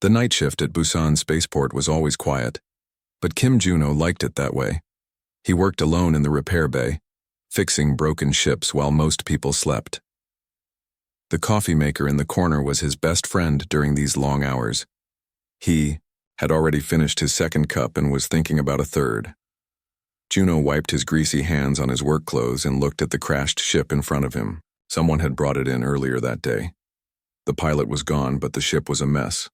The night shift at Busan Spaceport was always quiet, but Kim Juno liked it that way. He worked alone in the repair bay, fixing broken ships while most people slept. The coffee maker in the corner was his best friend during these long hours. He had already finished his second cup and was thinking about a third. Juno wiped his greasy hands on his work clothes and looked at the crashed ship in front of him. Someone had brought it in earlier that day. The pilot was gone, but the ship was a mess.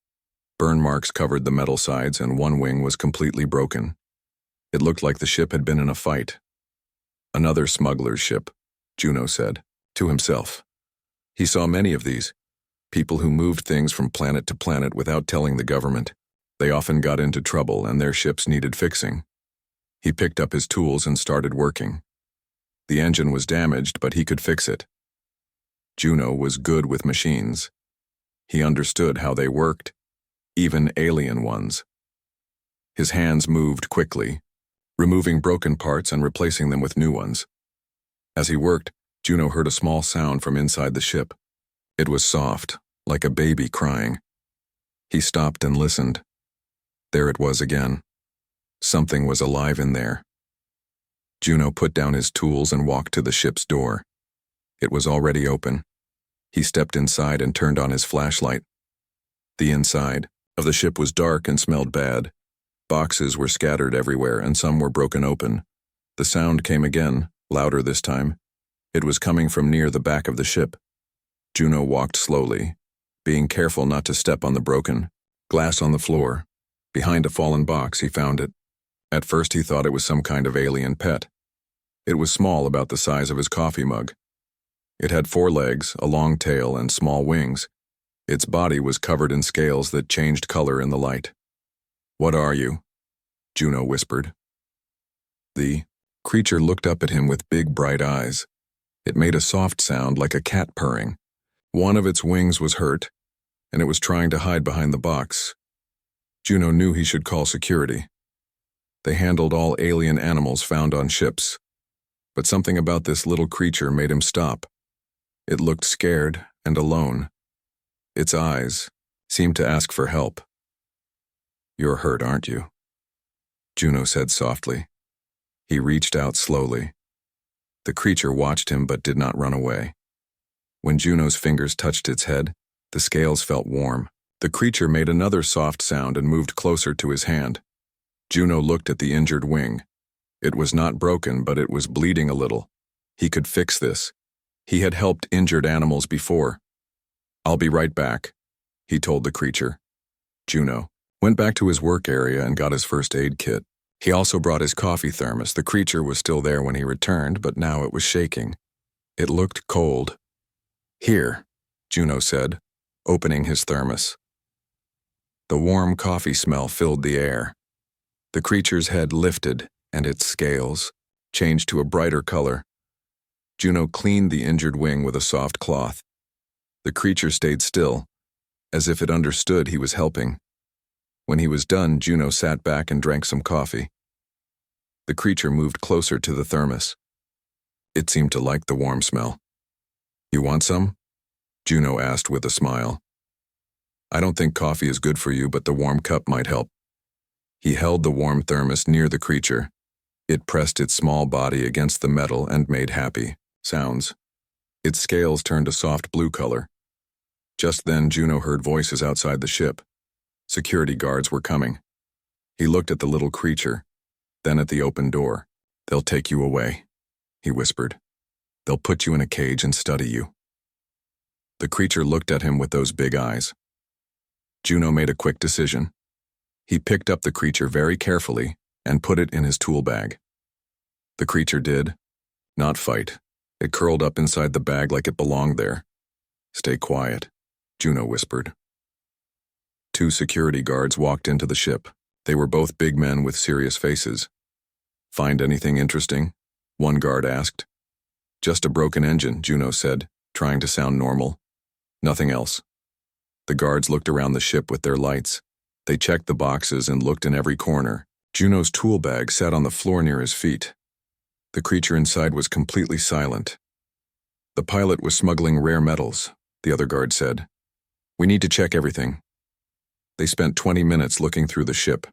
Burn marks covered the metal sides and one wing was completely broken. It looked like the ship had been in a fight. Another smuggler's ship, Juno said, to himself. He saw many of these. People who moved things from planet to planet without telling the government. They often got into trouble and their ships needed fixing. He picked up his tools and started working. The engine was damaged, but he could fix it. Juno was good with machines. He understood how they worked, even alien ones. His hands moved quickly, removing broken parts and replacing them with new ones. As he worked, Juno heard a small sound from inside the ship. It was soft, like a baby crying. He stopped and listened. There it was again. Something was alive in there. Juno put down his tools and walked to the ship's door. It was already open. He stepped inside and turned on his flashlight. The inside of the ship was dark and smelled bad. Boxes were scattered everywhere and some were broken open. The sound came again, louder this time. It was coming from near the back of the ship. Juno walked slowly, being careful not to step on the broken glass on the floor. Behind a fallen box, he found it. At first he thought it was some kind of alien pet. It was small, about the size of his coffee mug. It had 4 legs, a long tail, and small wings. Its body was covered in scales that changed color in the light. "What are you?" Juno whispered. The creature looked up at him with big bright eyes. It made a soft sound like a cat purring. One of its wings was hurt, and it was trying to hide behind the box. Juno knew he should call security. They handled all alien animals found on ships. But something about this little creature made him stop. It looked scared and alone. Its eyes seemed to ask for help. "You're hurt, aren't you?" Juno said softly. He reached out slowly. The creature watched him but did not run away. When Juno's fingers touched its head, the scales felt warm. The creature made another soft sound and moved closer to his hand. Juno looked at the injured wing. It was not broken, but it was bleeding a little. He could fix this. He had helped injured animals before. "I'll be right back," he told the creature. Juno went back to his work area and got his first aid kit. He also brought his coffee thermos. The creature was still there when he returned, but now it was shaking. It looked cold. "Here," Juno said, opening his thermos. The warm coffee smell filled the air. The creature's head lifted, and its scales changed to a brighter color. Juno cleaned the injured wing with a soft cloth. The creature stayed still, as if it understood he was helping. When he was done, Juno sat back and drank some coffee. The creature moved closer to the thermos. It seemed to like the warm smell. "You want some?" Juno asked with a smile. "I don't think coffee is good for you, but the warm cup might help." He held the warm thermos near the creature. It pressed its small body against the metal and made happy sounds. Its scales turned a soft blue color. Just then, Juno heard voices outside the ship. Security guards were coming. He looked at the little creature, then at the open door. "They'll take you away," he whispered. "They'll put you in a cage and study you." The creature looked at him with those big eyes. Juno made a quick decision. He picked up the creature very carefully and put it in his tool bag. The creature did not fight. It curled up inside the bag like it belonged there. "Stay quiet," Juno whispered. 2 security guards walked into the ship. They were both big men with serious faces. "Find anything interesting?" one guard asked. "Just a broken engine," Juno said, trying to sound normal. "Nothing else." The guards looked around the ship with their lights. They checked the boxes and looked in every corner. Juno's tool bag sat on the floor near his feet. The creature inside was completely silent. "The pilot was smuggling rare metals," the other guard said. "We need to check everything." They spent 20 minutes looking through the ship.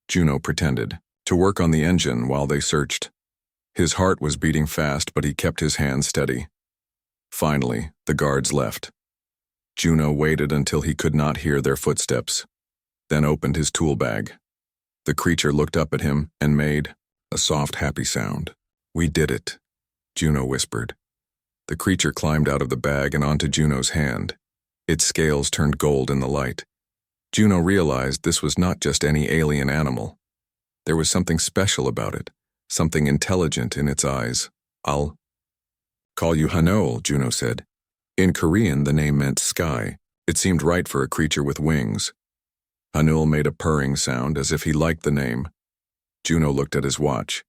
Juno pretended to work on the engine while they searched. His heart was beating fast, but he kept his hands steady. Finally, the guards left. Juno waited until he could not hear their footsteps, then opened his tool bag. The creature looked up at him and made a soft, happy sound. "We did it," Juno whispered. The creature climbed out of the bag and onto Juno's hand. Its scales turned gold in the light. Juno realized this was not just any alien animal. There was something special about it, something intelligent in its eyes. "I'll call you Hanol," Juno said. In Korean, the name meant sky. It seemed right for a creature with wings. Hanul made a purring sound as if he liked the name. Juno looked at his watch.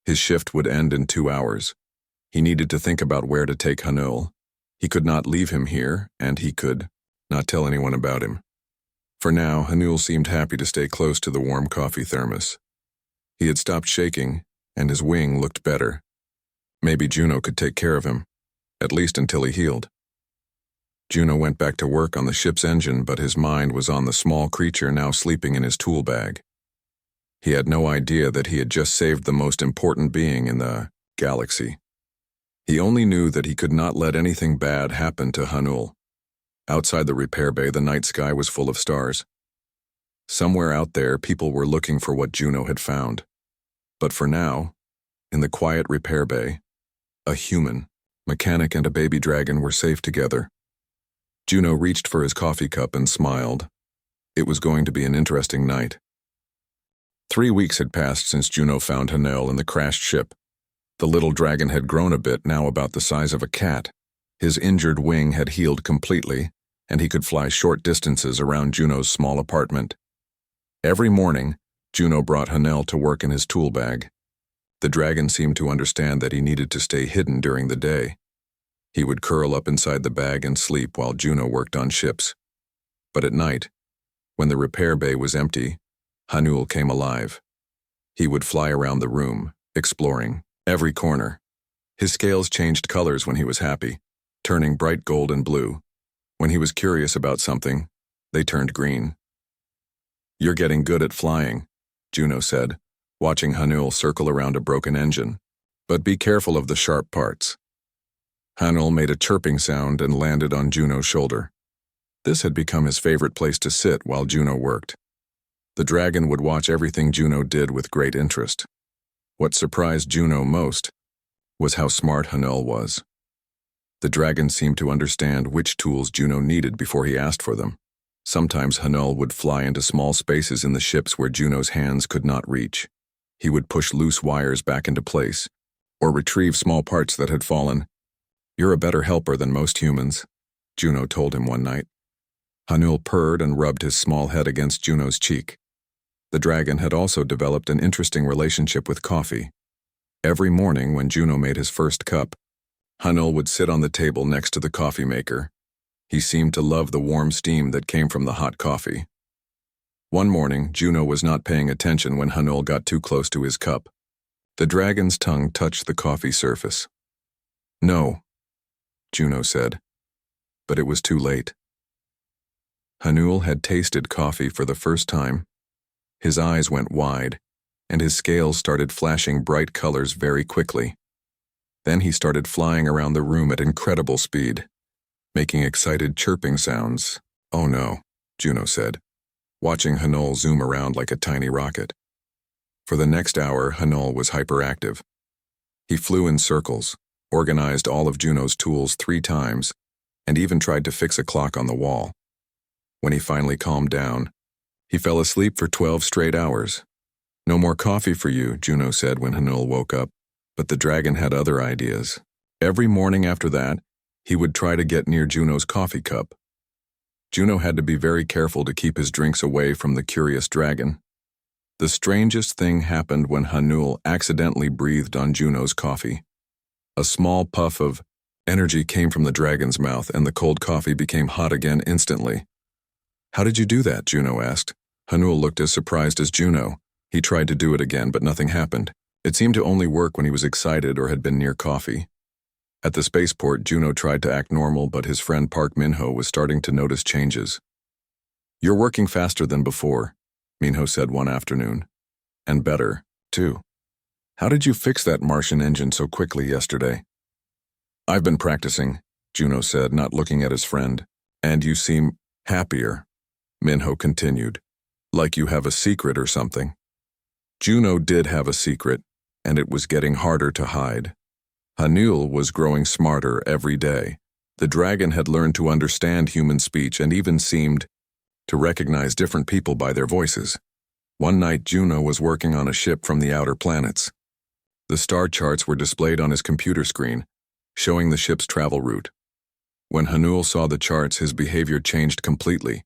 His shift would end in 2 hours. He needed to think about where to take Hanul. He could not leave him here, and he could not tell anyone about him. For now, Hanul seemed happy to stay close to the warm coffee thermos. He had stopped shaking, and his wing looked better. Maybe Juno could take care of him, at least until he healed. Juno went back to work on the ship's engine, but his mind was on the small creature now sleeping in his tool bag. He had no idea that he had just saved the most important being in the galaxy. He only knew that he could not let anything bad happen to Hanul. Outside the repair bay, the night sky was full of stars. Somewhere out there, people were looking for what Juno had found. But for now, in the quiet repair bay, a human, mechanic, and a baby dragon were safe together. Juno reached for his coffee cup and smiled. It was going to be an interesting night. 3 weeks had passed since Juno found Hanel in the crashed ship. The little dragon had grown a bit, now about the size of a cat. His injured wing had healed completely, and he could fly short distances around Juno's small apartment. Every morning, Juno brought Hanel to work in his tool bag. The dragon seemed to understand that he needed to stay hidden during the day. He would curl up inside the bag and sleep while Juno worked on ships. But at night, when the repair bay was empty, Hanul came alive. He would fly around the room, exploring every corner. His scales changed colors when he was happy, turning bright gold and blue. When he was curious about something, they turned green. "You're getting good at flying," Juno said, watching Hanul circle around a broken engine. "But be careful of the sharp parts." Hanul made a chirping sound and landed on Juno's shoulder. This had become his favorite place to sit while Juno worked. The dragon would watch everything Juno did with great interest. What surprised Juno most was how smart Hanul was. The dragon seemed to understand which tools Juno needed before he asked for them. Sometimes Hanul would fly into small spaces in the ships where Juno's hands could not reach. He would push loose wires back into place, or retrieve small parts that had fallen. "You're a better helper than most humans," Juno told him one night. Hanul purred and rubbed his small head against Juno's cheek. The dragon had also developed an interesting relationship with coffee. Every morning when Juno made his first cup, Hanul would sit on the table next to the coffee maker. He seemed to love the warm steam that came from the hot coffee. One morning, Juno was not paying attention when Hanul got too close to his cup. The dragon's tongue touched the coffee surface. "No," Juno said, but it was too late. Hanul had tasted coffee for the first time. His eyes went wide, and his scales started flashing bright colors very quickly. Then he started flying around the room at incredible speed, making excited chirping sounds. "Oh no," Juno said, watching Hanul zoom around like a tiny rocket. For the next hour, Hanul was hyperactive. He flew in circles, organized all of Juno's tools 3 times, and even tried to fix a clock on the wall. When he finally calmed down, he fell asleep for 12 straight hours. "No more coffee for you," Juno said when Hanul woke up, but the dragon had other ideas. Every morning after that, he would try to get near Juno's coffee cup. Juno had to be very careful to keep his drinks away from the curious dragon. The strangest thing happened when Hanul accidentally breathed on Juno's coffee. A small puff of energy came from the dragon's mouth, and the cold coffee became hot again instantly. "How did you do that?" Juno asked. Hanul looked as surprised as Juno. He tried to do it again, but nothing happened. It seemed to only work when he was excited or had been near coffee. At the spaceport, Juno tried to act normal, but his friend Park Minho was starting to notice changes. "You're working faster than before," Minho said one afternoon. "And better, too. How did you fix that Martian engine so quickly yesterday?" "I've been practicing," Juno said, not looking at his friend. "And you seem happier," Minho continued. "Like you have a secret or something." Juno did have a secret, and it was getting harder to hide. Hanul was growing smarter every day. The dragon had learned to understand human speech and even seemed to recognize different people by their voices. One night, Juno was working on a ship from the outer planets. The star charts were displayed on his computer screen, showing the ship's travel route. When Hanul saw the charts, his behavior changed completely.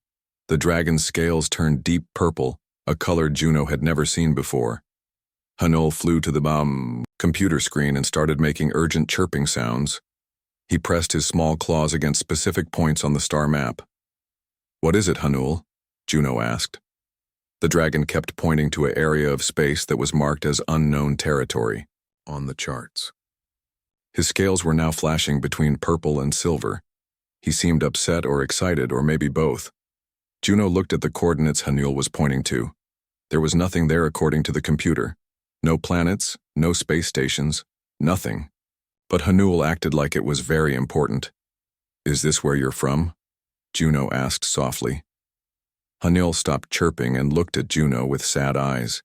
The dragon's scales turned deep purple, a color Juno had never seen before. Hanul flew to the computer screen and started making urgent chirping sounds. He pressed his small claws against specific points on the star map. "What is it, Hanul?" Juno asked. The dragon kept pointing to an area of space that was marked as unknown territory on the charts. His scales were now flashing between purple and silver. He seemed upset or excited, or maybe both. Juno looked at the coordinates Hanul was pointing to. There was nothing there according to the computer. No planets, no space stations, nothing. But Hanul acted like it was very important. "Is this where you're from?" Juno asked softly. Hanul stopped chirping and looked at Juno with sad eyes.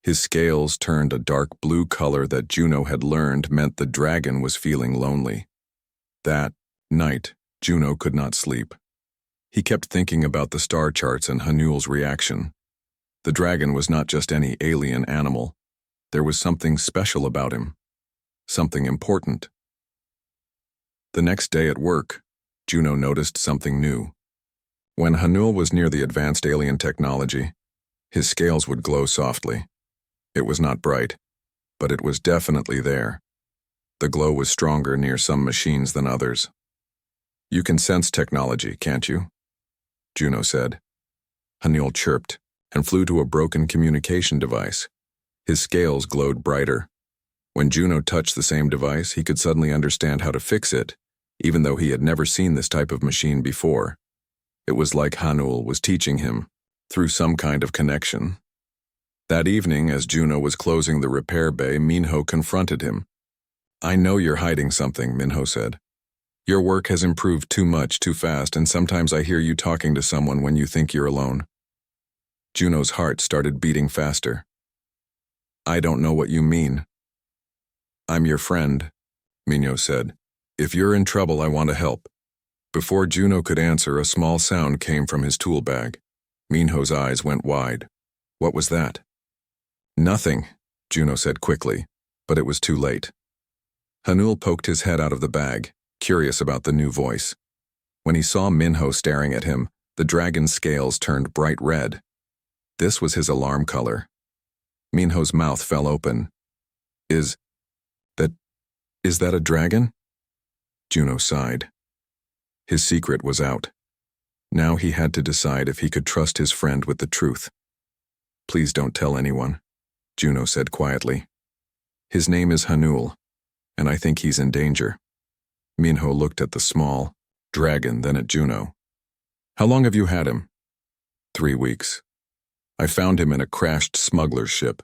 His scales turned a dark blue color that Juno had learned meant the dragon was feeling lonely. That night, Juno could not sleep. He kept thinking about the star charts and Hanul's reaction. The dragon was not just any alien animal. There was something special about him. Something important. The next day at work, Juno noticed something new. When Hanul was near the advanced alien technology, his scales would glow softly. It was not bright, but it was definitely there. The glow was stronger near some machines than others. "You can sense technology, can't you?" Juno said. Hanul chirped and flew to a broken communication device. His scales glowed brighter. When Juno touched the same device, he could suddenly understand how to fix it, even though he had never seen this type of machine before. It was like Hanul was teaching him, through some kind of connection. That evening, as Juno was closing the repair bay, Minho confronted him. "I know you're hiding something," Minho said. "Your work has improved too much, too fast, and sometimes I hear you talking to someone when you think you're alone." Juno's heart started beating faster. "I don't know what you mean." "I'm your friend," Minho said. "If you're in trouble, I want to help." Before Juno could answer, a small sound came from his tool bag. Minho's eyes went wide. What was that? "Nothing," Juno said quickly, but it was too late. Hanul poked his head out of the bag, curious about the new voice. When he saw Minho staring at him, the dragon's scales turned bright red. This was his alarm color. Minho's mouth fell open. Is that a dragon?" Juno sighed. His secret was out. Now he had to decide if he could trust his friend with the truth. "Please don't tell anyone," Juno said quietly. "His name is Hanul, and I think he's in danger." Minho looked at the small dragon, then at Juno. "How long have you had him?" 3 weeks. I found him in a crashed smuggler's ship."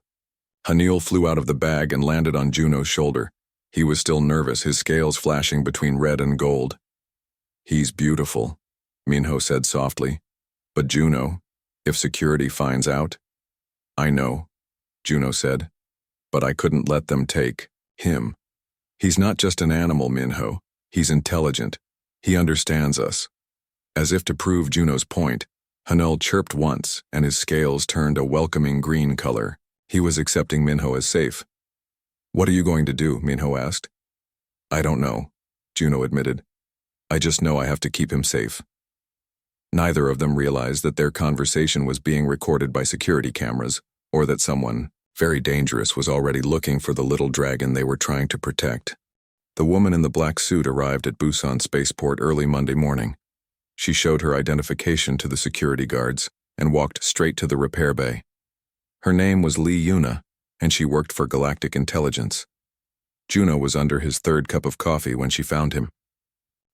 Hanul flew out of the bag and landed on Juno's shoulder. He was still nervous, his scales flashing between red and gold. "He's beautiful," Minho said softly. "But Juno, if security finds out—" "I know," Juno said, "but I couldn't let them take him. He's not just an animal, Minho. He's intelligent. He understands us." As if to prove Juno's point, Hanul chirped once, and his scales turned a welcoming green color. He was accepting Minho as safe. "What are you going to do?" Minho asked. "I don't know," Juno admitted. "I just know I have to keep him safe." Neither of them realized that their conversation was being recorded by security cameras, or that someone very dangerous was already looking for the little dragon they were trying to protect. The woman in the black suit arrived at Busan Spaceport early Monday morning. She showed her identification to the security guards and walked straight to the repair bay. Her name was Lee Yuna, and she worked for Galactic Intelligence. Juno was under his third cup of coffee when she found him.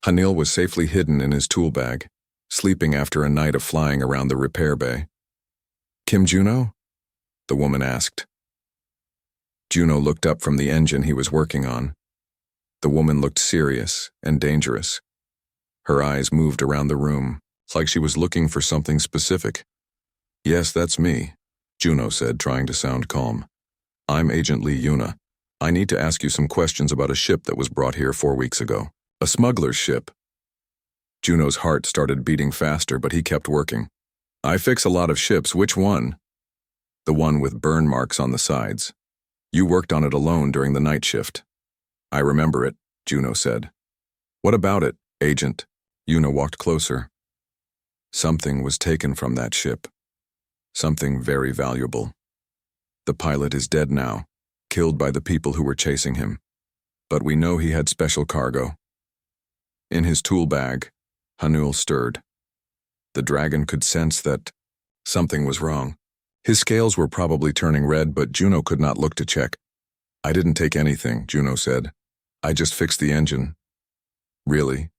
Hanul was safely hidden in his tool bag. sleeping after a night of flying around the repair bay. Kim Juno? The woman asked. Juno looked up from the engine he was working on. The woman looked serious and dangerous. Her eyes moved around the room, like she was looking for something specific. Yes, that's me, Juno said, trying to sound calm. I'm Agent Lee Yuna. I need to ask you some questions about a ship that was brought here 4 weeks ago. A smuggler's ship. Juno's heart started beating faster, but he kept working. I fix a lot of ships. Which one? The one with burn marks on the sides. You worked on it alone during the night shift. I remember it, Juno said. What about it, Agent? Yuna walked closer. Something was taken from that ship. Something very valuable. The pilot is dead now, killed by the people who were chasing him. But we know he had special cargo. In his tool bag, Hanul stirred. The dragon could sense that something was wrong. His scales were probably turning red, but Juno could not look to check. I didn't take anything, Juno said. I just fixed the engine. Really?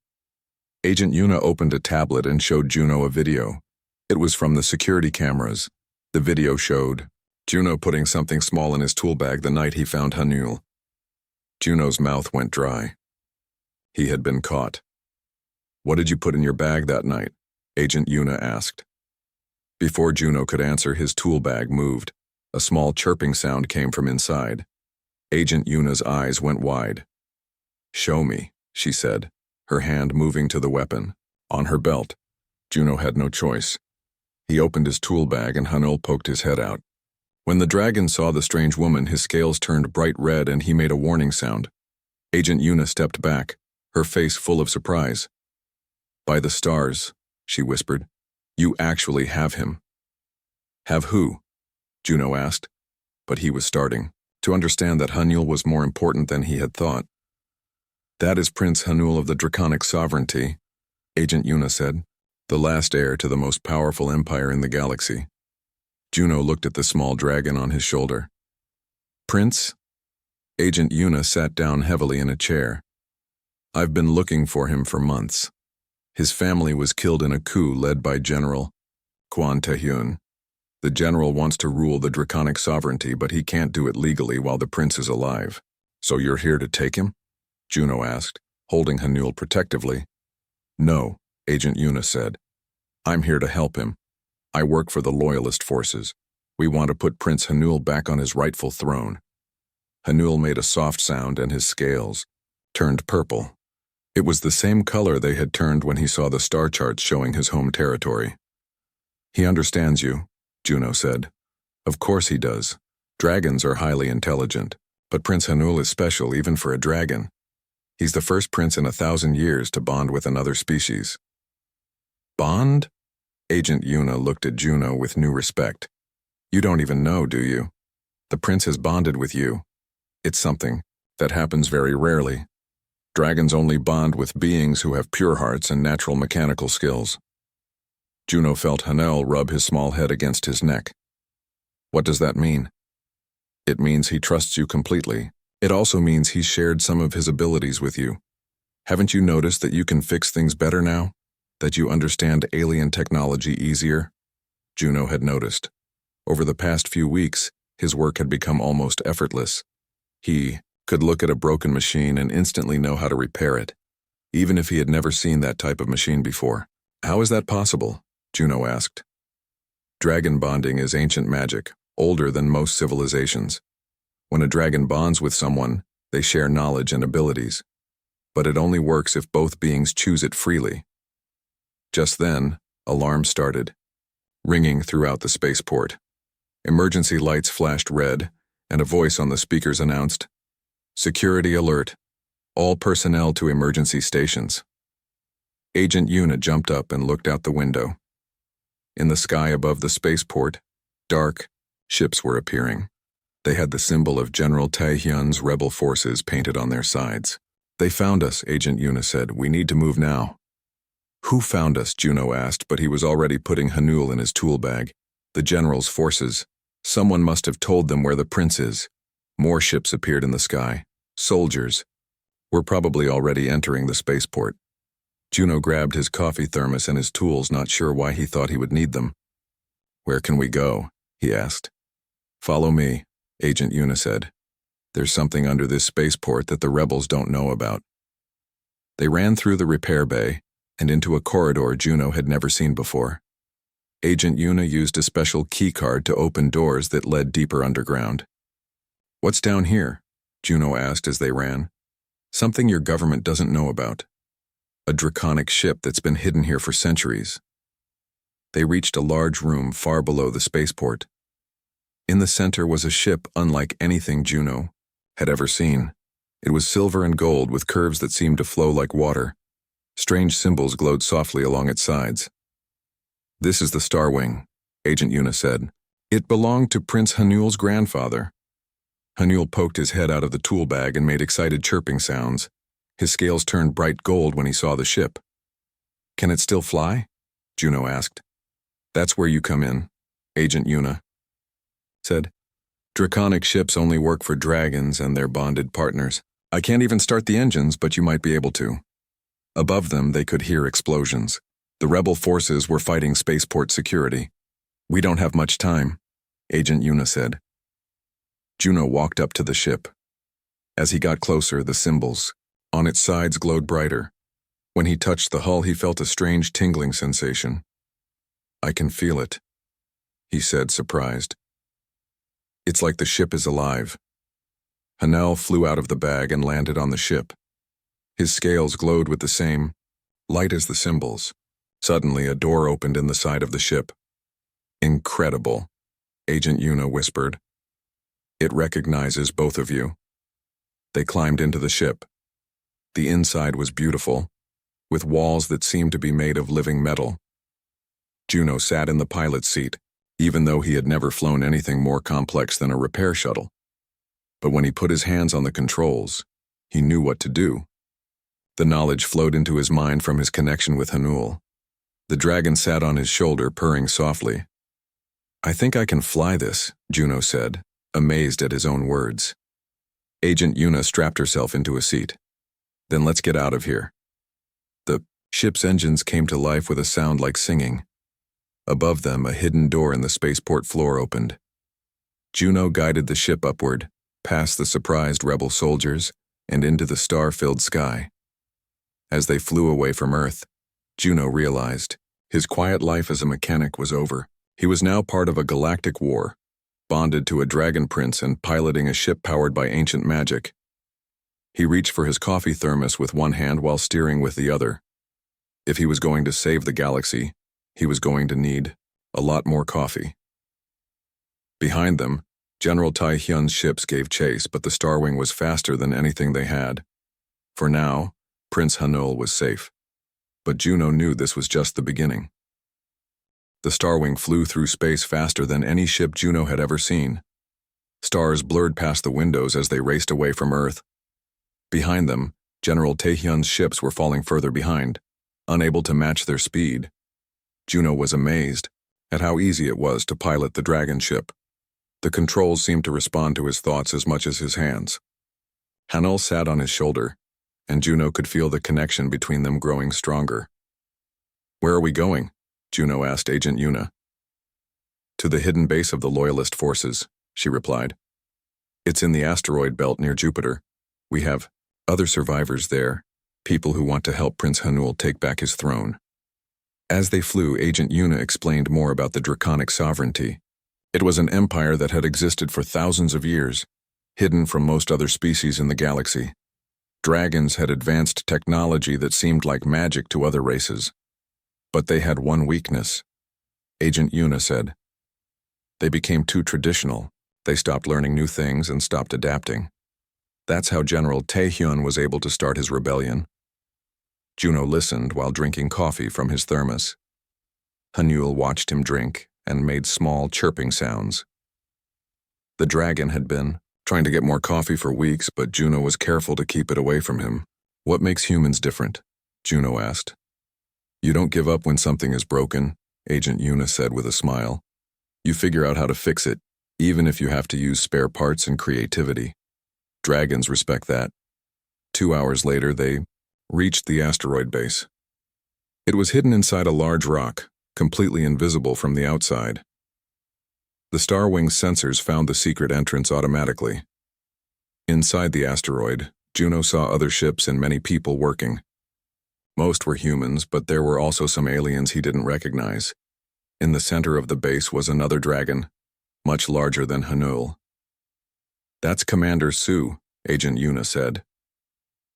Agent Yuna opened a tablet and showed Juno a video. It was from the security cameras. The video showed Juno putting something small in his tool bag the night he found Hanul. Juno's mouth went dry. He had been caught. What did you put in your bag that night? Agent Yuna asked. Before Juno could answer, his tool bag moved. A small chirping sound came from inside. Agent Yuna's eyes went wide. Show me, she said, her hand moving to the weapon. On her belt. Juno had no choice. He opened his tool bag and Hanul poked his head out. When the dragon saw the strange woman, his scales turned bright red and he made a warning sound. Agent Yuna stepped back, her face full of surprise. By the stars, she whispered, you actually have him. Have who? Juno asked, but he was starting to understand that Hanul was more important than he had thought. That is Prince Hanul of the Draconic Sovereignty, Agent Yuna said, the last heir to the most powerful empire in the galaxy. Juno looked at the small dragon on his shoulder. Prince? Agent Yuna sat down heavily in a chair. I've been looking for him for months. His family was killed in a coup led by General Quan Tahyun. The general wants to rule the Draconic Sovereignty, but he can't do it legally while the prince is alive. So you're here to take him? Juno asked, holding Hanul protectively. No, Agent Yuna said. I'm here to help him. I work for the Loyalist forces. We want to put Prince Hanul back on his rightful throne. Hanul made a soft sound and his scales turned purple. It was the same color they had turned when he saw the star charts showing his home territory. He understands you, Juno said. Of course he does. Dragons are highly intelligent, but Prince Hanul is special even for a dragon. He's the first prince in 1,000 years to bond with another species. Bond? Agent Yuna looked at Juno with new respect. You don't even know, do you? The prince has bonded with you. It's something that happens very rarely. Dragons only bond with beings who have pure hearts and natural mechanical skills. Juno felt Hanul rub his small head against his neck. What does that mean? It means he trusts you completely. It also means he's shared some of his abilities with you. Haven't you noticed that you can fix things better now? That you understand alien technology easier? Juno had noticed. Over the past few weeks, his work had become almost effortless. He could look at a broken machine and instantly know how to repair it, even if he had never seen that type of machine before. How is that possible? Juno asked. Dragon bonding is ancient magic, older than most civilizations. When a dragon bonds with someone, they share knowledge and abilities. But it only works if both beings choose it freely. Just then, alarms started, ringing throughout the spaceport. Emergency lights flashed red, and a voice on the speakers announced, Security alert. All personnel to emergency stations. Agent Yuna jumped up and looked out the window. In the sky above the spaceport, dark ships were appearing. They had the symbol of General Taehyun's rebel forces painted on their sides. They found us, Agent Yuna said. We need to move now. Who found us? Juno asked, but he was already putting Hanul in his tool bag. The general's forces. Someone must have told them where the prince is. More ships appeared in the sky. Soldiers. We're probably already entering the spaceport. Juno grabbed his coffee thermos and his tools, not sure why he thought he would need them. "Where can we go?" he asked. "Follow me," Agent Una said. "There's something under this spaceport that the rebels don't know about." They ran through the repair bay and into a corridor Juno had never seen before. Agent Una used a special keycard to open doors that led deeper underground. "What's down here?" Juno asked as they ran. "Something your government doesn't know about. A draconic ship that's been hidden here for centuries." They reached a large room far below the spaceport. In the center was a ship unlike anything Juno had ever seen. It was silver and gold with curves that seemed to flow like water. Strange symbols glowed softly along its sides. "This is the Star Wing," Agent Una said. "It belonged to Prince Hanul's grandfather." Hanul poked his head out of the tool bag and made excited chirping sounds. His scales turned bright gold when he saw the ship. "Can it still fly?" Juno asked. "That's where you come in," Agent Una said. "Draconic ships only work for dragons and their bonded partners. I can't even start the engines, but you might be able to." Above them, they could hear explosions. The rebel forces were fighting spaceport security. "We don't have much time," Agent Una said. Juno walked up to the ship. As he got closer, the symbols on its sides glowed brighter. When he touched the hull, he felt a strange tingling sensation. "I can feel it," he said, surprised. "It's like the ship is alive." Hanel flew out of the bag and landed on the ship. His scales glowed with the same light as the symbols. Suddenly, a door opened in the side of the ship. "Incredible," Agent Una whispered. "It recognizes both of you." They climbed into the ship. The inside was beautiful, with walls that seemed to be made of living metal. Juno sat in the pilot's seat, even though he had never flown anything more complex than a repair shuttle. But when he put his hands on the controls, he knew what to do. The knowledge flowed into his mind from his connection with Hanul. The dragon sat on his shoulder, purring softly. "I think I can fly this," Juno said, amazed at his own words. Agent Una strapped herself into a seat. "Then let's get out of here." The ship's engines came to life with a sound like singing. Above them, a hidden door in the spaceport floor opened. Juno guided the ship upward, past the surprised rebel soldiers, and into the star-filled sky. As they flew away from Earth, Juno realized his quiet life as a mechanic was over. He was now part of a galactic war, bonded to a dragon prince and piloting a ship powered by ancient magic. He reached for his coffee thermos with one hand while steering with the other. If he was going to save the galaxy, he was going to need a lot more coffee. Behind them, General Tai Hyun's ships gave chase, but the Star Wing was faster than anything they had. For now, Prince Hanul was safe. But Juno knew this was just the beginning. The Star Wing flew through space faster than any ship Juno had ever seen. Stars blurred past the windows as they raced away from Earth. Behind them, General Taehyun's ships were falling further behind, unable to match their speed. Juno was amazed at how easy it was to pilot the dragon ship. The controls seemed to respond to his thoughts as much as his hands. Hanul sat on his shoulder, and Juno could feel the connection between them growing stronger. "Where are we going?" Juno asked Agent Una. "To the hidden base of the Loyalist forces," she replied. "It's in the asteroid belt near Jupiter. We have other survivors there, people who want to help Prince Hanul take back his throne." As they flew, Agent Una explained more about the draconic sovereignty. It was an empire that had existed for thousands of years, hidden from most other species in the galaxy. Dragons had advanced technology that seemed like magic to other races. But they had one weakness, Agent Una said. They became too traditional. They stopped learning new things and stopped adapting. That's how General Taehyun was able to start his rebellion. Juno listened while drinking coffee from his thermos. Hanul watched him drink and made small chirping sounds. The dragon had been trying to get more coffee for weeks, but Juno was careful to keep it away from him. "What makes humans different?" Juno asked. "You don't give up when something is broken," Agent Una said with a smile. "You figure out how to fix it, even if you have to use spare parts and creativity. Dragons respect that." 2 hours later, they reached the asteroid base. It was hidden inside a large rock, completely invisible from the outside. The Star Wing's sensors found the secret entrance automatically. Inside the asteroid, Juno saw other ships and many people working. Most were humans, but there were also some aliens he didn't recognize. In the center of the base was another dragon, much larger than Hanul. "That's Commander Sue," Agent Yuna said.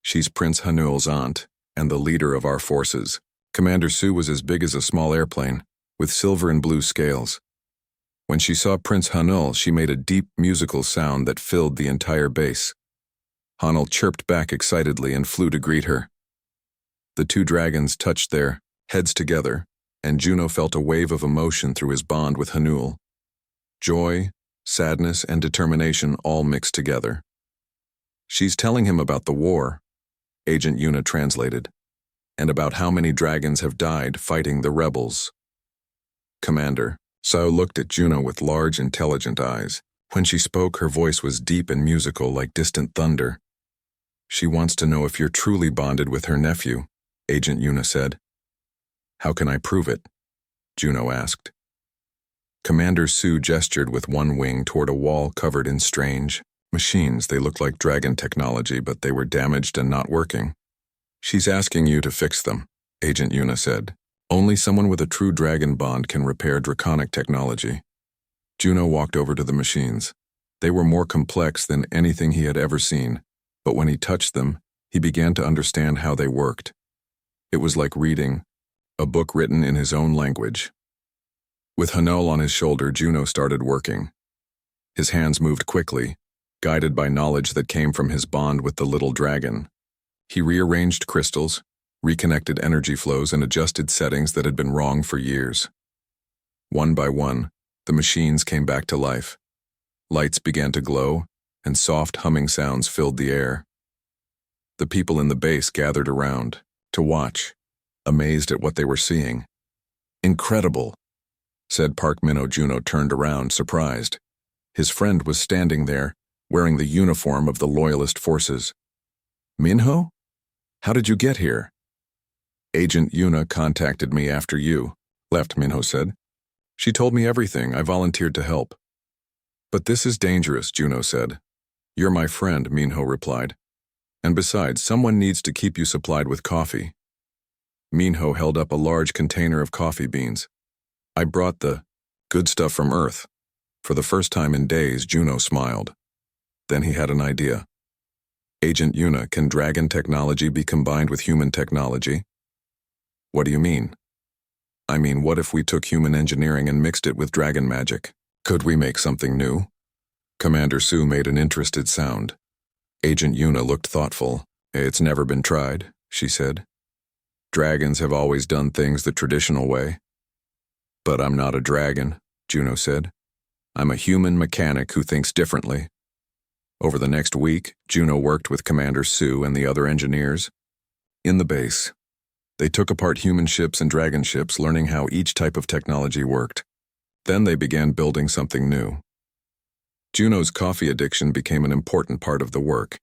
"She's Prince Hanul's aunt, and the leader of our forces." Commander Sue was as big as a small airplane, with silver and blue scales. When she saw Prince Hanul, she made a deep musical sound that filled the entire base. Hanul chirped back excitedly and flew to greet her. The two dragons touched their heads together, and Juno felt a wave of emotion through his bond with Hanul. Joy, sadness, and determination all mixed together. "She's telling him about the war," Agent Yuna translated, "and about how many dragons have died fighting the rebels." Commander Sao looked at Juno with large, intelligent eyes. When she spoke, her voice was deep and musical like distant thunder. "She wants to know if you're truly bonded with her nephew," Agent Yuna said. "How can I prove it?" Juno asked. Commander Sue gestured with one wing toward a wall covered in strange machines. They looked like dragon technology, but they were damaged and not working. "She's asking you to fix them," Agent Yuna said. "Only someone with a true dragon bond can repair draconic technology." Juno walked over to the machines. They were more complex than anything he had ever seen, but when he touched them, he began to understand how they worked. It was like reading a book written in his own language. With Hanul on his shoulder, Juno started working. His hands moved quickly, guided by knowledge that came from his bond with the little dragon. He rearranged crystals, reconnected energy flows, and adjusted settings that had been wrong for years. One by one, the machines came back to life. Lights began to glow, and soft humming sounds filled the air. The people in the base gathered around to watch, amazed at what they were seeing. "Incredible," said Park Minho. Juno turned around, surprised. His friend was standing there, wearing the uniform of the Loyalist forces. "Minho? How did you get here?" "Agent Yuna contacted me after you left," Minho said. "She told me everything. I volunteered to help." "But this is dangerous," Juno said. "You're my friend," Minho replied. "And besides, someone needs to keep you supplied with coffee." Minho held up a large container of coffee beans. "I brought the good stuff from Earth." For the first time in days, Juno smiled. Then he had an idea. "Agent Yuna, can dragon technology be combined with human technology?" "What do you mean?" "I mean, what if we took human engineering and mixed it with dragon magic? Could we make something new?" Commander Sue made an interested sound. Agent Yuna looked thoughtful. "It's never been tried," she said. "Dragons have always done things the traditional way." "But I'm not a dragon," Juno said. "I'm a human mechanic who thinks differently." Over the next week, Juno worked with Commander Sue and the other engineers. In the base, they took apart human ships and dragon ships, learning how each type of technology worked. Then they began building something new. Juno's coffee addiction became an important part of the work.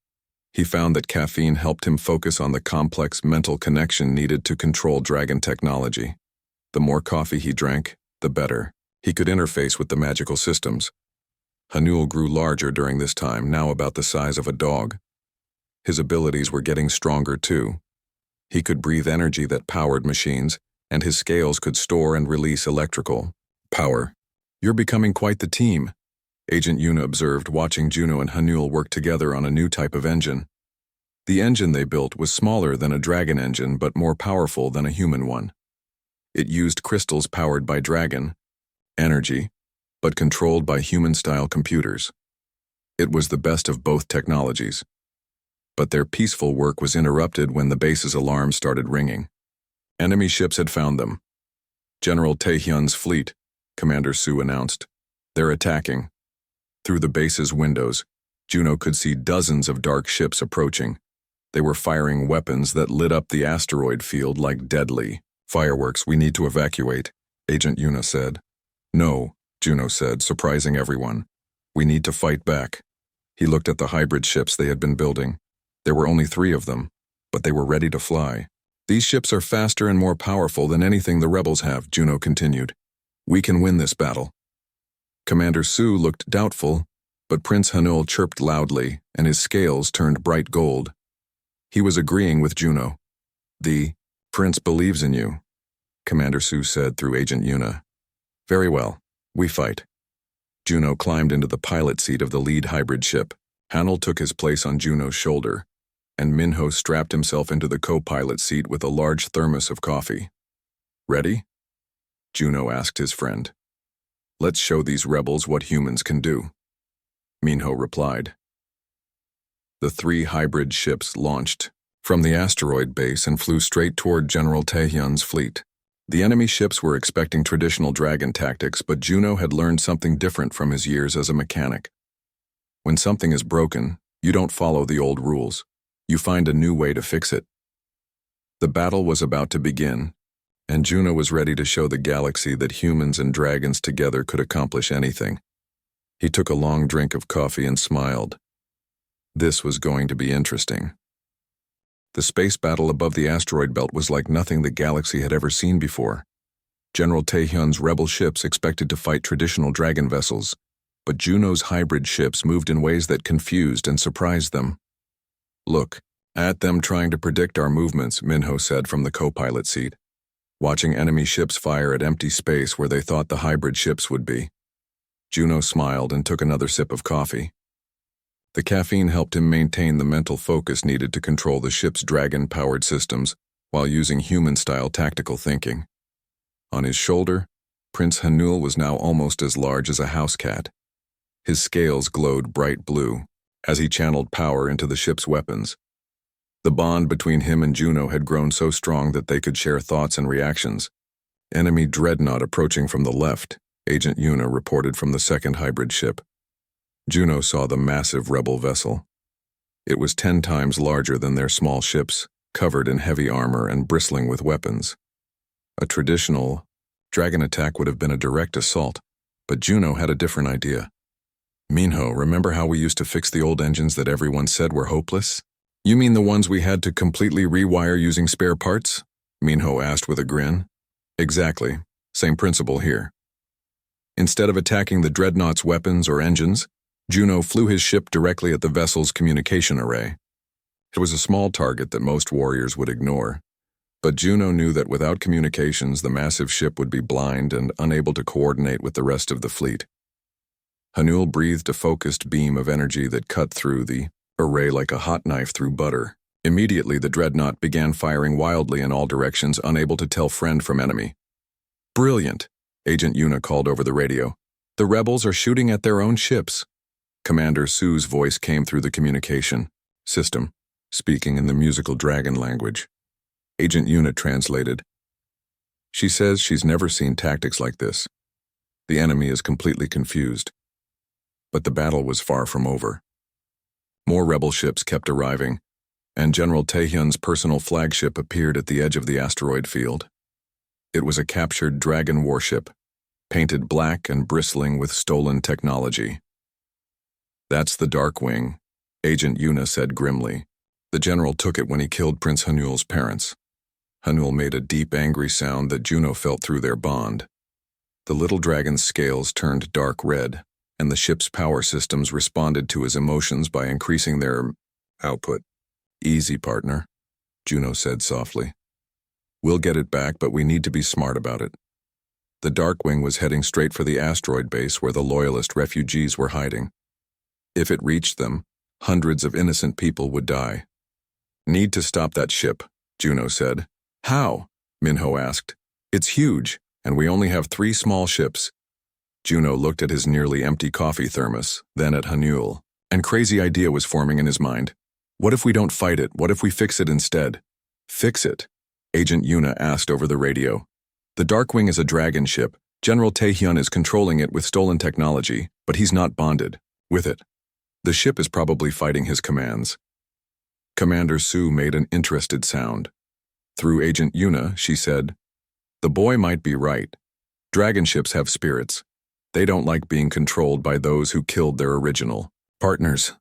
He found that caffeine helped him focus on the complex mental connection needed to control dragon technology. The more coffee he drank, the better. He could interface with the magical systems. Hanul grew larger during this time, now about the size of a dog. His abilities were getting stronger too. He could breathe energy that powered machines, and his scales could store and release electrical power. "You're becoming quite the team," Agent Yuna observed, watching Juno and Hanul work together on a new type of engine. The engine they built was smaller than a dragon engine, but more powerful than a human one. It used crystals powered by dragon energy, but controlled by human-style computers. It was the best of both technologies. But their peaceful work was interrupted when the base's alarm started ringing. Enemy ships had found them. "General Taehyun's fleet," Commander Sue announced. "They're attacking." Through the base's windows, Juno could see dozens of dark ships approaching. They were firing weapons that lit up the asteroid field like deadly fireworks. "We need to evacuate," Agent Yuna said. "No," Juno said, surprising everyone. "We need to fight back." He looked at the hybrid ships they had been building. There were only 3 of them, but they were ready to fly. These ships are faster and more powerful than anything the rebels have, Juno continued. We can win this battle. Commander Sue looked doubtful, but Prince Hanul chirped loudly, and his scales turned bright gold. He was agreeing with Juno. The prince believes in you, Commander Sue said through Agent Yuna. Very well, we fight. Juno climbed into the pilot seat of the lead hybrid ship. Hanul took his place on Juno's shoulder, and Minho strapped himself into the co-pilot seat with a large thermos of coffee. Ready? Juno asked his friend. Let's show these rebels what humans can do. Minho replied. The 3 hybrid ships launched from the asteroid base and flew straight toward General Taehyun's fleet. The enemy ships were expecting traditional dragon tactics, but Juno had learned something different from his years as a mechanic. When something is broken, you don't follow the old rules. You find a new way to fix it. The battle was about to begin, and Juno was ready to show the galaxy that humans and dragons together could accomplish anything. He took a long drink of coffee and smiled. This was going to be interesting. The space battle above the asteroid belt was like nothing the galaxy had ever seen before. General Taehyun's rebel ships expected to fight traditional dragon vessels, but Juno's hybrid ships moved in ways that confused and surprised them. Look at them trying to predict our movements, Minho said from the co-pilot seat, watching enemy ships fire at empty space where they thought the hybrid ships would be. Juno smiled and took another sip of coffee. The caffeine helped him maintain the mental focus needed to control the ship's dragon-powered systems while using human-style tactical thinking. On his shoulder, Prince Hanul was now almost as large as a house cat. His scales glowed bright blue as he channeled power into the ship's weapons. The bond between him and Juno had grown so strong that they could share thoughts and reactions. Enemy dreadnought approaching from the left, Agent Yuna reported from the second hybrid ship. Juno saw the massive rebel vessel. It was 10 times larger than their small ships, covered in heavy armor and bristling with weapons. A traditional dragon attack would have been a direct assault, but Juno had a different idea. Minho, remember how we used to fix the old engines that everyone said were hopeless? You mean the ones we had to completely rewire using spare parts? Minho asked with a grin. Exactly. Same principle here. Instead of attacking the dreadnought's weapons or engines, Juno flew his ship directly at the vessel's communication array. It was a small target that most warriors would ignore, but Juno knew that without communications, the massive ship would be blind and unable to coordinate with the rest of the fleet. Hanul breathed a focused beam of energy that cut through the array like a hot knife through butter. Immediately, the dreadnought began firing wildly in all directions, unable to tell friend from enemy. Brilliant, Agent Yuna called over the radio. The rebels are shooting at their own ships. Commander Sue's voice came through the communication system, speaking in the musical dragon language. Agent Yuna translated. She says she's never seen tactics like this. The enemy is completely confused. But the battle was far from over. More rebel ships kept arriving, and General Taehyun's personal flagship appeared at the edge of the asteroid field. It was a captured dragon warship, painted black and bristling with stolen technology. That's the Darkwing, Agent Yuna said grimly. The general took it when he killed Prince Hanul's parents. Hanul made a deep, angry sound that Juno felt through their bond. The little dragon's scales turned dark red, and the ship's power systems responded to his emotions by increasing their output. Easy, partner, Juno said softly. We'll get it back, but we need to be smart about it. The Darkwing was heading straight for the asteroid base where the Loyalist refugees were hiding. If it reached them, hundreds of innocent people would die. Need to stop that ship, Juno said. How? Minho asked. It's huge, and we only have 3 small ships. Juno looked at his nearly empty coffee thermos, then at Hanul. An crazy idea was forming in his mind. What if we don't fight it? What if we fix it instead? Fix it? Agent Yuna asked over the radio. The Darkwing is a dragon ship. General Taehyun is controlling it with stolen technology, but he's not bonded with it. The ship is probably fighting his commands. Commander Sue made an interested sound. Through Agent Yuna, she said, the boy might be right. Dragon ships have spirits. They don't like being controlled by those who killed their original partners.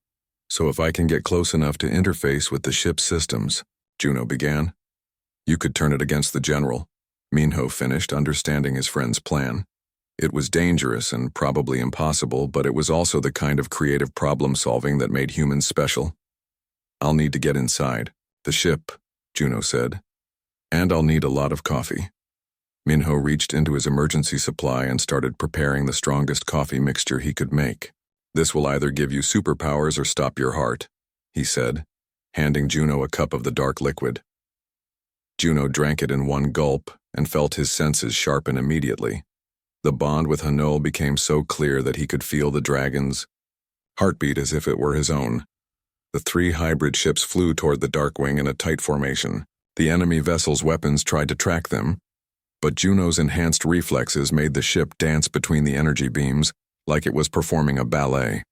So if I can get close enough to interface with the ship's systems, Juno began. You could turn it against the general, Minho finished, understanding his friend's plan. It was dangerous and probably impossible, but it was also the kind of creative problem-solving that made humans special. I'll need to get inside. The ship, Juno said. And I'll need a lot of coffee. Minho reached into his emergency supply and started preparing the strongest coffee mixture he could make. This will either give you superpowers or stop your heart, he said, handing Juno a cup of the dark liquid. Juno drank it in one gulp and felt his senses sharpen immediately. The bond with Hanul became so clear that he could feel the dragon's heartbeat as if it were his own. The three hybrid ships flew toward the Darkwing in a tight formation. The enemy vessel's weapons tried to track them, but Juno's enhanced reflexes made the ship dance between the energy beams like it was performing a ballet.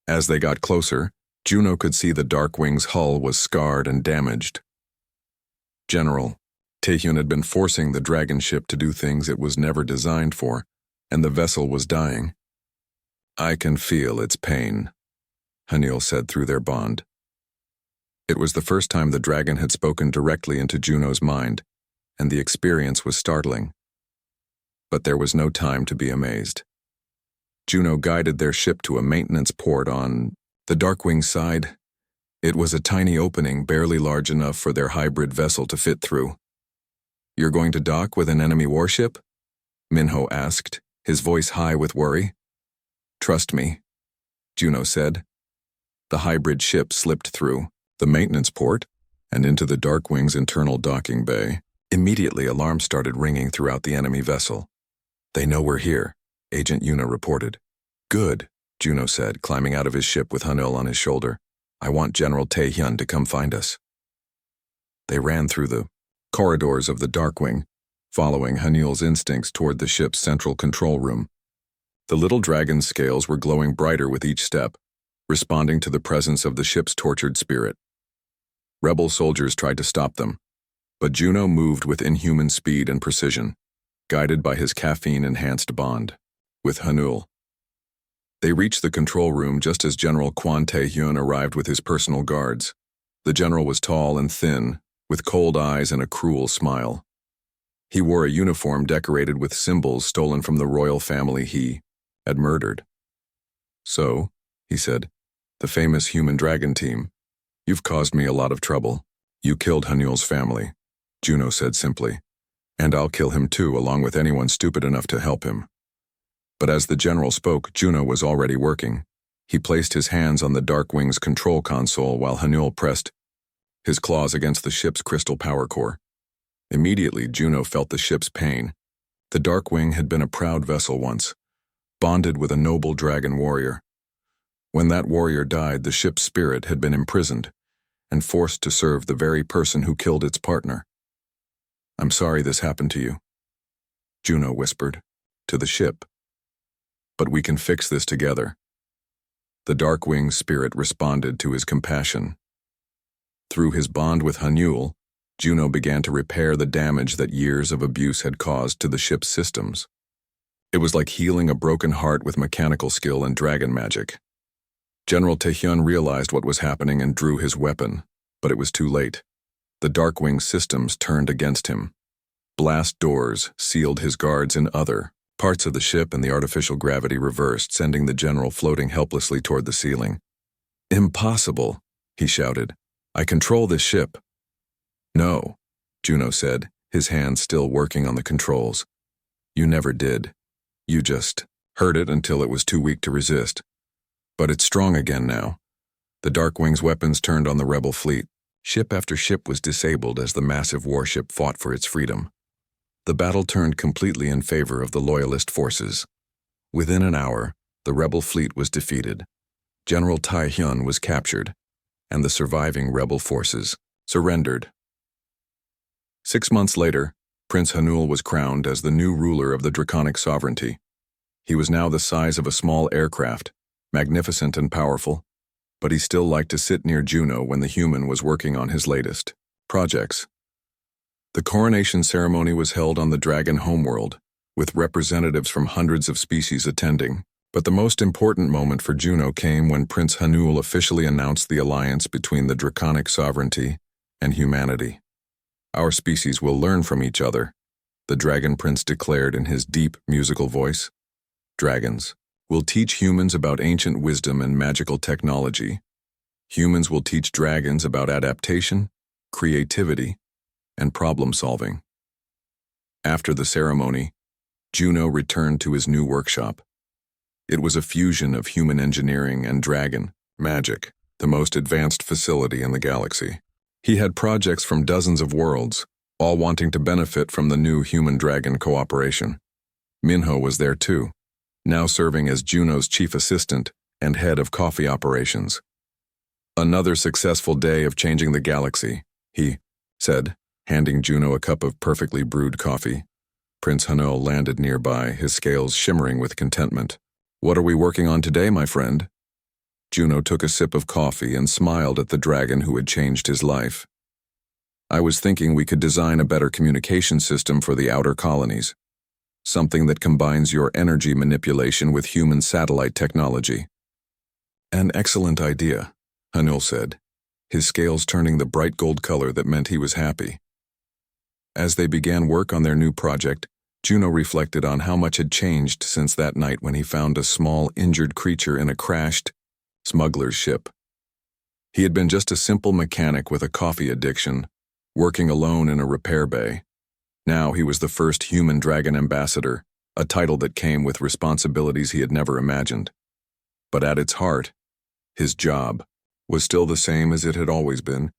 As they got closer, Juno could see the Darkwing's hull was scarred and damaged. General, Taehyun had been forcing the dragon ship to do things it was never designed for, and the vessel was dying. I can feel its pain, Hanil said through their bond. It was the first time the dragon had spoken directly into Juno's mind, and the experience was startling. But there was no time to be amazed. Juno guided their ship to a maintenance port on the Darkwing side. It was a tiny opening barely large enough for their hybrid vessel to fit through. You're going to dock with an enemy warship? Minho asked, his voice high with worry. Trust me, Juno said. The hybrid ship slipped through the maintenance port and into the Darkwing's internal docking bay. Immediately, alarms started ringing throughout the enemy vessel. They know we're here, Agent Yuna reported. Good, Juno said, climbing out of his ship with Hanul on his shoulder. I want General Taehyun to come find us. They ran through the corridors of the Darkwing, following Hanul's instincts toward the ship's central control room. The little dragon's scales were glowing brighter with each step, responding to the presence of the ship's tortured spirit. Rebel soldiers tried to stop them, but Juno moved with inhuman speed and precision, guided by his caffeine-enhanced bond with Hanul. They reached the control room just as General Kwon Tae-hyun arrived with his personal guards. The general was tall and thin, with cold eyes and a cruel smile. He wore a uniform decorated with symbols stolen from the royal family he had murdered. So, he said, the famous human dragon team, you've caused me a lot of trouble. You killed Hanul's family, Juno said simply, and I'll kill him too, along with anyone stupid enough to help him. But as the general spoke, Juno was already working. He placed his hands on the Darkwing's control console while Hanul pressed his claws against the ship's crystal power core. Immediately, Juno felt the ship's pain. The Darkwing had been a proud vessel once, bonded with a noble dragon warrior. When that warrior died, the ship's spirit had been imprisoned and forced to serve the very person who killed its partner. I'm sorry this happened to you, Juno whispered, to the ship. But we can fix this together. The Darkwing's spirit responded to his compassion. Through his bond with Hanul, Juno began to repair the damage that years of abuse had caused to the ship's systems. It was like healing a broken heart with mechanical skill and dragon magic. General Taehyun realized what was happening and drew his weapon, but it was too late. The Darkwing systems turned against him. Blast doors sealed his guards in other parts of the ship, and the artificial gravity reversed, sending the general floating helplessly toward the ceiling. Impossible, he shouted. I control this ship. No, Juno said, his hands still working on the controls. You never did. You just hurt it until it was too weak to resist. But it's strong again now. The Darkwing's weapons turned on the rebel fleet. Ship after ship was disabled as the massive warship fought for its freedom. The battle turned completely in favor of the loyalist forces. Within an hour, the rebel fleet was defeated. General Taehyun was captured, and the surviving rebel forces surrendered. 6 months later, Prince Hanul was crowned as the new ruler of the Draconic sovereignty. He was now the size of a small aircraft, magnificent and powerful, but he still liked to sit near Juno when the human was working on his latest projects. The coronation ceremony was held on the dragon homeworld, with representatives from hundreds of species attending. But the most important moment for Juno came when Prince Hanul officially announced the alliance between the Draconic sovereignty and humanity. Our species will learn from each other, the Dragon Prince declared in his deep, musical voice. Dragons will teach humans about ancient wisdom and magical technology. Humans will teach dragons about adaptation, creativity, and problem-solving. After the ceremony, Juno returned to his new workshop. It was a fusion of human engineering and dragon magic, the most advanced facility in the galaxy. He had projects from dozens of worlds, all wanting to benefit from the new human-dragon cooperation. Minho was there too, now serving as Juno's chief assistant and head of coffee operations. Another successful day of changing the galaxy, he said, handing Juno a cup of perfectly brewed coffee. Prince Hanul landed nearby, his scales shimmering with contentment. What are we working on today, my friend? Juno took a sip of coffee and smiled at the dragon who had changed his life. I was thinking we could design a better communication system for the outer colonies. Something that combines your energy manipulation with human satellite technology. An excellent idea, Hanul said, his scales turning the bright gold color that meant he was happy. As they began work on their new project, Juno reflected on how much had changed since that night when he found a small, injured creature in a crashed smuggler's ship. He had been just a simple mechanic with a coffee addiction, working alone in a repair bay. Now he was the first human dragon ambassador, a title that came with responsibilities he had never imagined. But at its heart, his job was still the same as it had always been,